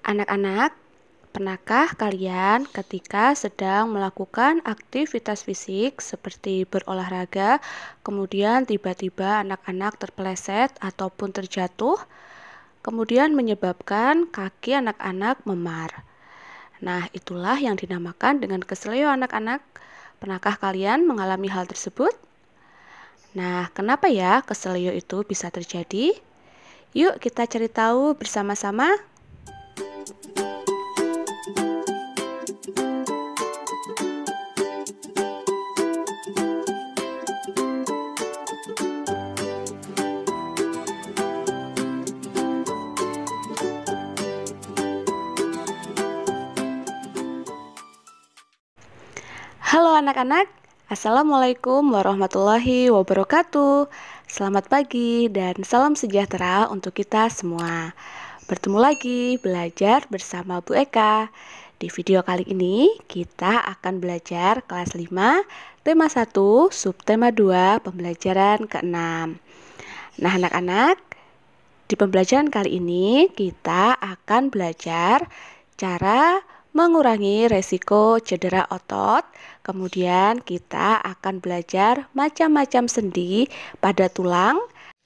Anak-anak, pernahkah kalian ketika sedang melakukan aktivitas fisik seperti berolahraga, kemudian tiba-tiba anak-anak terpeleset ataupun terjatuh, kemudian menyebabkan kaki anak-anak memar? Nah, itulah yang dinamakan dengan keseleo anak-anak. Pernahkah kalian mengalami hal tersebut? Nah, kenapa ya keseleo itu bisa terjadi? Yuk kita cari tahu bersama-sama. Halo anak-anak, Assalamualaikum warahmatullahi wabarakatuh. Selamat pagi dan salam sejahtera untuk kita semua. Bertemu lagi belajar bersama Bu Eka. Di video kali ini kita akan belajar kelas 5, tema 1, subtema 2, pembelajaran ke-6. Nah anak-anak, di pembelajaran kali ini kita akan belajar cara mengurangi resiko cedera otot. Kemudian kita akan belajar macam-macam sendi pada tulang.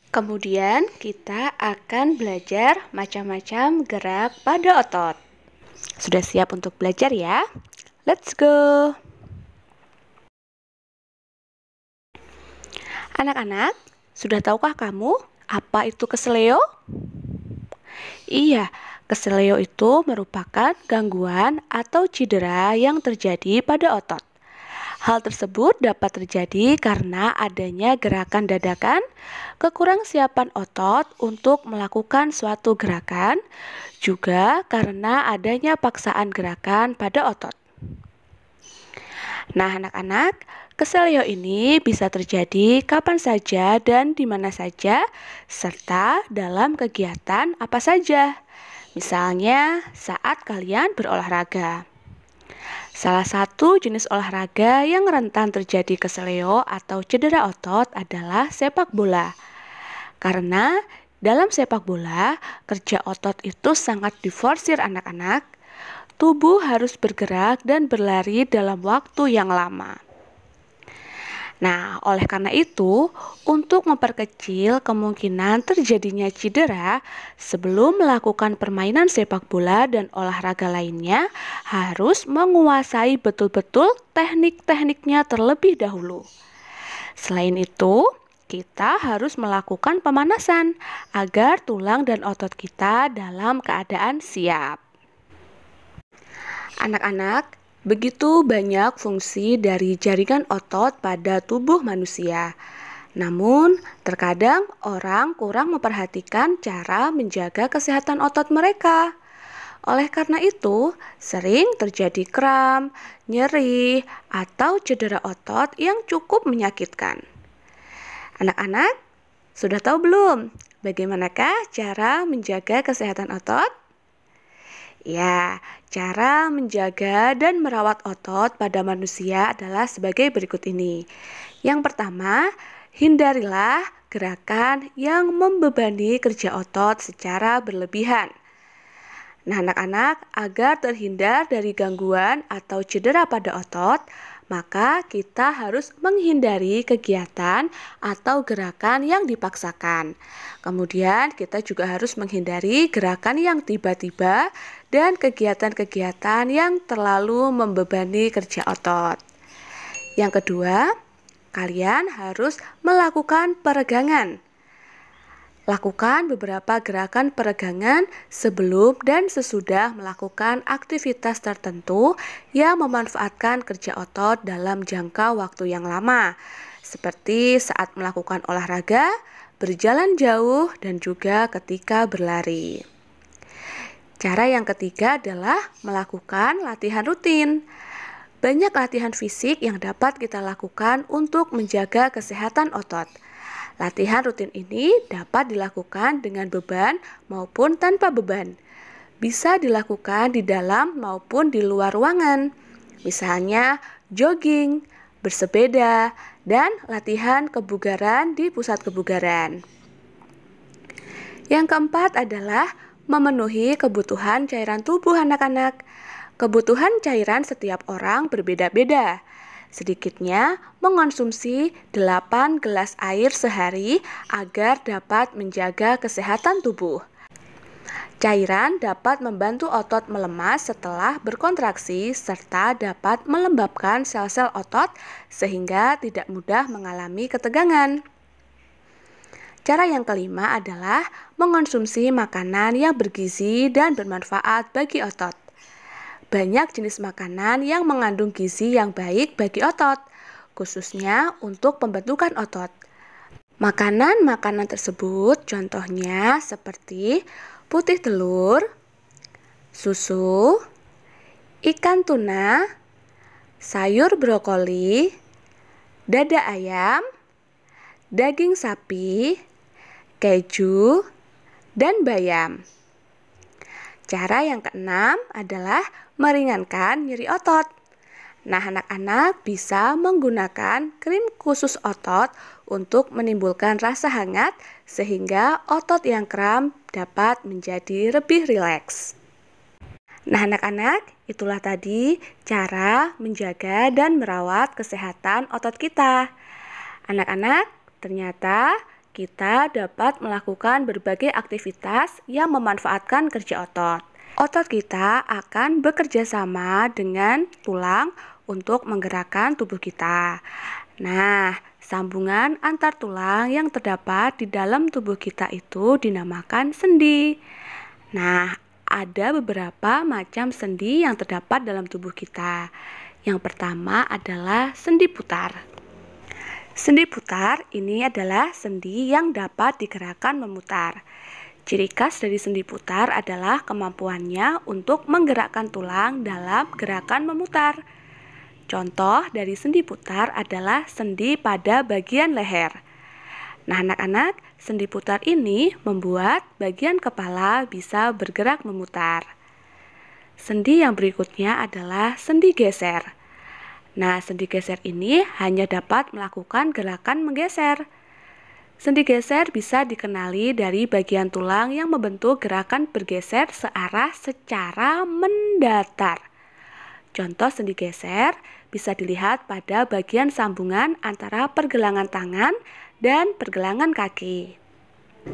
Kemudian kita akan belajar macam-macam gerak pada otot. Sudah siap untuk belajar ya? Let's go! Anak-anak, sudah tahukah kamu apa itu keseleo? Iya, keseleo itu merupakan gangguan atau cedera yang terjadi pada otot. Hal tersebut dapat terjadi karena adanya gerakan dadakan, kekurangsiapan otot untuk melakukan suatu gerakan, juga karena adanya paksaan gerakan pada otot. Nah, anak-anak, keseleo ini bisa terjadi kapan saja dan di mana saja, serta dalam kegiatan apa saja. Misalnya, saat kalian berolahraga. Salah satu jenis olahraga yang rentan terjadi keseleo atau cedera otot adalah sepak bola. Karena dalam sepak bola, kerja otot itu sangat diforsir anak-anak. Tubuh harus bergerak dan berlari dalam waktu yang lama. Nah, oleh karena itu, untuk memperkecil kemungkinan terjadinya cedera, sebelum melakukan permainan sepak bola dan olahraga lainnya, harus menguasai betul-betul teknik-tekniknya terlebih dahulu. Selain itu, kita harus melakukan pemanasan agar tulang dan otot kita dalam keadaan siap. Anak-anak, begitu banyak fungsi dari jaringan otot pada tubuh manusia. Namun, terkadang orang kurang memperhatikan cara menjaga kesehatan otot mereka. Oleh karena itu, sering terjadi kram, nyeri, atau cedera otot yang cukup menyakitkan. Anak-anak, sudah tahu belum bagaimanakah cara menjaga kesehatan otot? Ya, cara menjaga dan merawat otot pada manusia adalah sebagai berikut ini. Yang pertama, hindarilah gerakan yang membebani kerja otot secara berlebihan. Nah, anak-anak, agar terhindar dari gangguan atau cedera pada otot, maka kita harus menghindari kegiatan atau gerakan yang dipaksakan. Kemudian kita juga harus menghindari gerakan yang tiba-tiba dan kegiatan-kegiatan yang terlalu membebani kerja otot. Yang kedua, kalian harus melakukan peregangan. Lakukan beberapa gerakan peregangan sebelum dan sesudah melakukan aktivitas tertentu yang memanfaatkan kerja otot dalam jangka waktu yang lama, seperti saat melakukan olahraga, berjalan jauh, dan juga ketika berlari. Cara yang ketiga adalah melakukan latihan rutin. Banyak latihan fisik yang dapat kita lakukan untuk menjaga kesehatan otot. Latihan rutin ini dapat dilakukan dengan beban maupun tanpa beban. Bisa dilakukan di dalam maupun di luar ruangan. Misalnya jogging, bersepeda, dan latihan kebugaran di pusat kebugaran. Yang keempat adalah memenuhi kebutuhan cairan tubuh anak-anak. Kebutuhan cairan setiap orang berbeda-beda. Sedikitnya mengonsumsi 8 gelas air sehari agar dapat menjaga kesehatan tubuh. Cairan dapat membantu otot melemas setelah berkontraksi serta dapat melembabkan sel-sel otot sehingga tidak mudah mengalami ketegangan. Cara yang kelima adalah mengonsumsi makanan yang bergizi dan bermanfaat bagi otot. Banyak jenis makanan yang mengandung gizi yang baik bagi otot, khususnya untuk pembentukan otot. Makanan-makanan tersebut contohnya seperti putih telur, susu, ikan tuna, sayur brokoli, dada ayam, daging sapi, keju, dan bayam. Cara yang keenam adalah meringankan nyeri otot. Nah, anak-anak bisa menggunakan krim khusus otot untuk menimbulkan rasa hangat sehingga otot yang kram dapat menjadi lebih rileks. Nah, anak-anak, itulah tadi cara menjaga dan merawat kesehatan otot kita. Anak-anak, ternyata kita dapat melakukan berbagai aktivitas yang memanfaatkan kerja otot. Otot kita akan bekerja sama dengan tulang untuk menggerakkan tubuh kita. Nah, sambungan antar tulang yang terdapat di dalam tubuh kita itu dinamakan sendi. Nah, ada beberapa macam sendi yang terdapat dalam tubuh kita. Yang pertama adalah sendi putar. Sendi putar ini adalah sendi yang dapat digerakkan memutar. Ciri khas dari sendi putar adalah kemampuannya untuk menggerakkan tulang dalam gerakan memutar. Contoh dari sendi putar adalah sendi pada bagian leher. Nah, anak-anak, sendi putar ini membuat bagian kepala bisa bergerak memutar. Sendi yang berikutnya adalah sendi geser. Nah, sendi geser ini hanya dapat melakukan gerakan menggeser. Sendi geser bisa dikenali dari bagian tulang yang membentuk gerakan bergeser searah secara mendatar. Contoh sendi geser bisa dilihat pada bagian sambungan antara pergelangan tangan dan pergelangan kaki.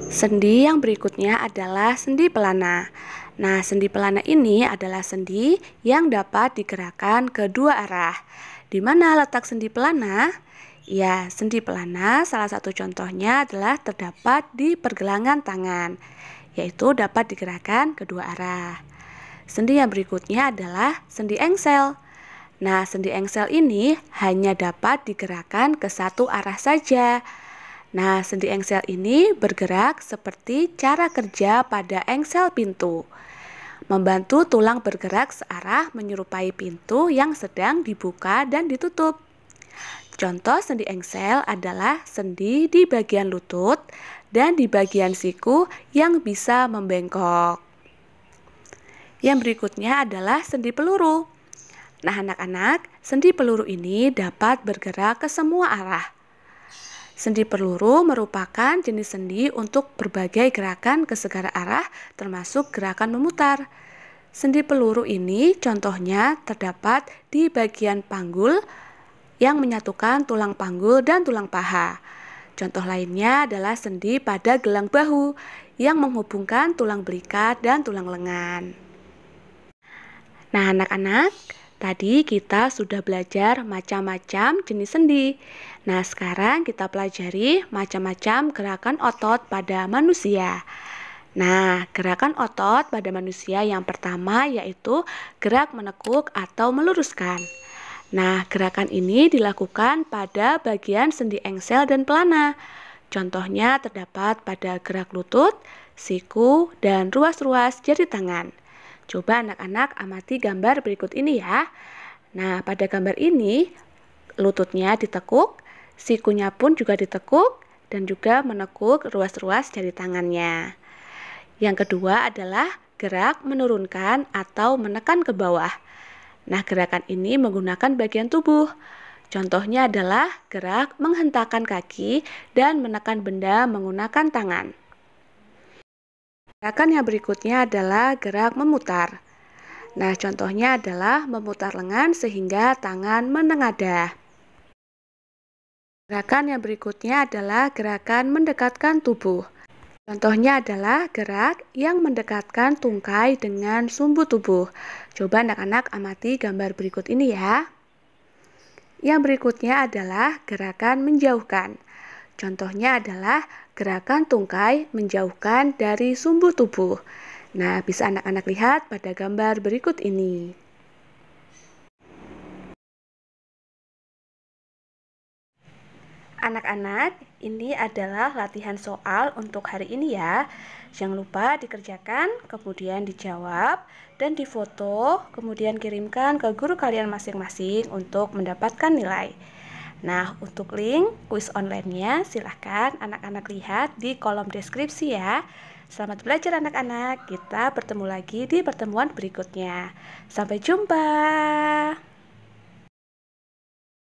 Sendi yang berikutnya adalah sendi pelana. Nah, sendi pelana ini adalah sendi yang dapat digerakkan ke dua arah. Di mana letak sendi pelana? Ya, sendi pelana salah satu contohnya adalah terdapat di pergelangan tangan, yaitu dapat digerakkan kedua arah. Sendi yang berikutnya adalah sendi engsel. Nah, sendi engsel ini hanya dapat digerakkan ke satu arah saja. Nah, sendi engsel ini bergerak seperti cara kerja pada engsel pintu, membantu tulang bergerak searah menyerupai pintu yang sedang dibuka dan ditutup. Contoh sendi engsel adalah sendi di bagian lutut dan di bagian siku yang bisa membengkok. Yang berikutnya adalah sendi peluru. Nah, anak-anak, sendi peluru ini dapat bergerak ke semua arah. Sendi peluru merupakan jenis sendi untuk berbagai gerakan ke segala arah, termasuk gerakan memutar. Sendi peluru ini contohnya terdapat di bagian panggul yang menyatukan tulang panggul dan tulang paha. Contoh lainnya adalah sendi pada gelang bahu yang menghubungkan tulang belikat dan tulang lengan. Nah, anak-anak, tadi kita sudah belajar macam-macam jenis sendi. Nah, sekarang kita pelajari macam-macam gerakan otot pada manusia. Nah, gerakan otot pada manusia yang pertama yaitu gerak menekuk atau meluruskan. Nah, gerakan ini dilakukan pada bagian sendi engsel dan pelana. Contohnya terdapat pada gerak lutut, siku, dan ruas-ruas jari tangan. Coba anak-anak amati gambar berikut ini ya. Nah, pada gambar ini lututnya ditekuk, sikunya pun juga ditekuk, dan juga menekuk ruas-ruas jari tangannya. Yang kedua adalah gerak menurunkan atau menekan ke bawah. Nah, gerakan ini menggunakan bagian tubuh. Contohnya adalah gerak menghentakkan kaki dan menekan benda menggunakan tangan. Gerakan yang berikutnya adalah gerak memutar. Nah, contohnya adalah memutar lengan sehingga tangan menengadah. Gerakan yang berikutnya adalah gerakan mendekatkan tubuh. Contohnya adalah gerak yang mendekatkan tungkai dengan sumbu tubuh. Coba anak-anak amati gambar berikut ini ya. Yang berikutnya adalah gerakan menjauhkan. Contohnya adalah gerakan tungkai menjauhkan dari sumbu tubuh. Nah, bisa anak-anak lihat pada gambar berikut ini. Anak-anak, ini adalah latihan soal untuk hari ini ya. Jangan lupa dikerjakan, kemudian dijawab, dan difoto, kemudian kirimkan ke guru kalian masing-masing untuk mendapatkan nilai. Nah, untuk link kuis online-nya silahkan anak-anak lihat di kolom deskripsi ya. Selamat belajar anak-anak, kita bertemu lagi di pertemuan berikutnya. Sampai jumpa.